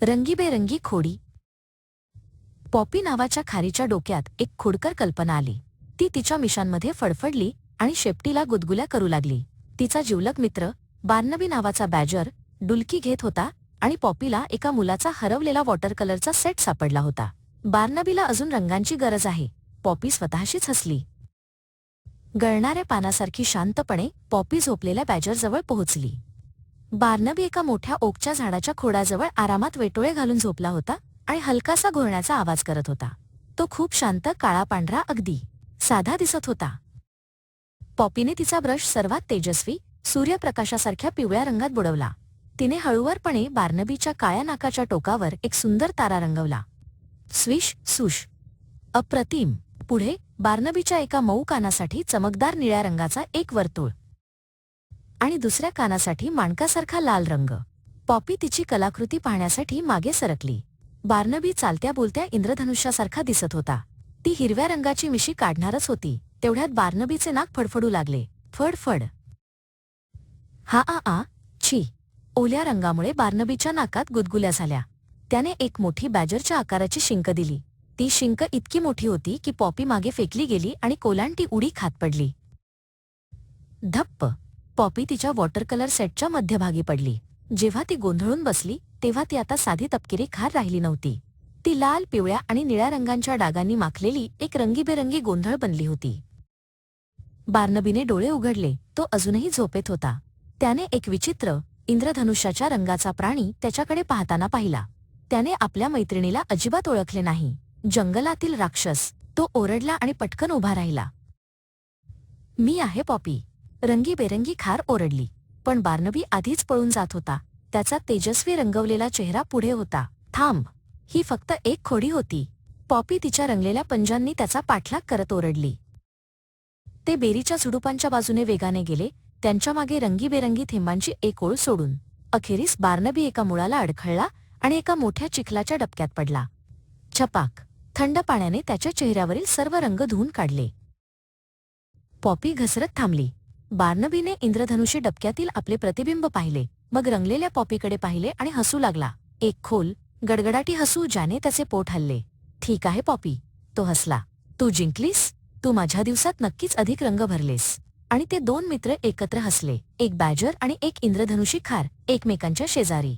रंगीबेरंगी खोडी. पॉपी नावाच्या खारीच्या डोक्यात एक खोडकर कल्पना आली. ती तिच्या मिशांमध्ये फडफडली आणि शेपटीला गुदगुल्या करू लागली. तिचा जिवलग मित्र बार्नबी नावाचा बॅजर डुलकी घेत होता आणि पॉपीला एका मुलाचा हरवलेला वॉटर कलरचा सेट सापडला होता. बार्नबीला अजून रंगांची गरज आहे. पॉपी स्वतःशीच हसली. गळणाऱ्या पानासारखी शांतपणे पॉपी झोपलेल्या बॅजरजवळ पोहोचली. बार्नबी एका मोठ्या ओकच्या झाडाच्या खोडाजवळ आरामात वेटोळे घालून झोपला होता आणि हलकासा घोरण्याचा आवाज करत होता. तो खूप शांत, काळा पांढरा, अगदी साधा दिसत होता. पॉपीने तिचा ब्रश सर्वात तेजस्वी सूर्यप्रकाशासारख्या पिवळ्या रंगात बुडवला. तिने हळूवारपणे बार्नबीच्या काळ्या नाकाच्या टोकावर एक सुंदर तारा रंगवला. स्विश सुश. अप्रतिम. पुढे बार्नबीच्या एका मऊ कानासाठी चमकदार निळ्या रंगाचा एक वर्तुळ आणि दुसऱ्या कानासाठी माणकासारखा लाल रंग. पॉपी तिची कलाकृती पाहण्यासाठी मागे सरकली. बार्नबी चालत्या बोलत्या इंद्रधनुष्यासारखा दिसत होता. ती हिरव्या रंगाची मिशी काढणारच होती तेवढ्यात बार्नबीचे नाक फडफडू लागले. फडफड. हा आ आ. छी. ओल्या रंगामुळे बार्नबीच्या नाकात गुदगुल्या झाल्या. त्याने एक मोठी बॅजरच्या आकाराची शिंक दिली. ती शिंक इतकी मोठी होती की पॉपी मागे फेकली गेली आणि कोलांटी उडी खात पडली. धप्प. पॉपी तिच्या वॉटर कलर सेटच्या मध्यभागी पडली. जेव्हा ती गोंधळून बसली तेव्हा ती आता साधी तपकिरी खार राहिली नव्हती. ती लाल, पिवळ्या आणि निळ्या रंगांच्या डागांनी माखलेली एक रंगीबेरंगी गोंधळ बनली होती. बार्नबीने डोळे उघडले. तो अजूनही झोपेत होता. त्याने एक विचित्र इंद्रधनुष्याच्या रंगाचा प्राणी त्याच्याकडे पाहताना पाहिला. त्याने आपल्या मैत्रिणीला अजिबात ओळखले नाही. जंगलातील राक्षस. तो ओरडला आणि पटकन उभा राहिला. मी आहे पॉपी. रंगीबेरंगी खार ओरडली. पण बार्नबी आधीच पळून जात होता. त्याचा तेजस्वी रंगवलेला चेहरा पुढे होता. थांब. ही फक्त एक खोडी होती. पॉपी तिच्या रंगलेल्या पंजांनी त्याचा पाठलाग करत ओरडली. ते बेरीच्या झुडुपांच्या बाजूने वेगाने गेले, त्यांच्या मागे रंगीबेरंगी थेंबांची एक ओळ सोडून. अखेरीस बार्नबी एका मुळाला अडखळला आणि एका मोठ्या चिखलाच्या डबक्यात पडला. छपाक. थंड पाण्याने त्याच्या चेहऱ्यावरील सर्व रंग धुवून काढले. पॉपी घसरत थांबली. बार्नबीने इंद्रधनुषी डबक्यातील आपले प्रतिबिंब पाहिले, मग रंगलेल्या पॉपीकडे पाहिले आणि हसू लागला. एक खोल, गडगडाटी हसू ज्याने त्याचे पोट हलले. ठीक आहे पॉपी. तो हसला. तू जिंकलीस. तू माझ्या दिवसात नक्कीच अधिक रंग भरलेस. आणि ते दोन मित्र एकत्र हसले. एक बॅजर आणि एक इंद्रधनुषी खार, एकमेकांच्या शेजारी.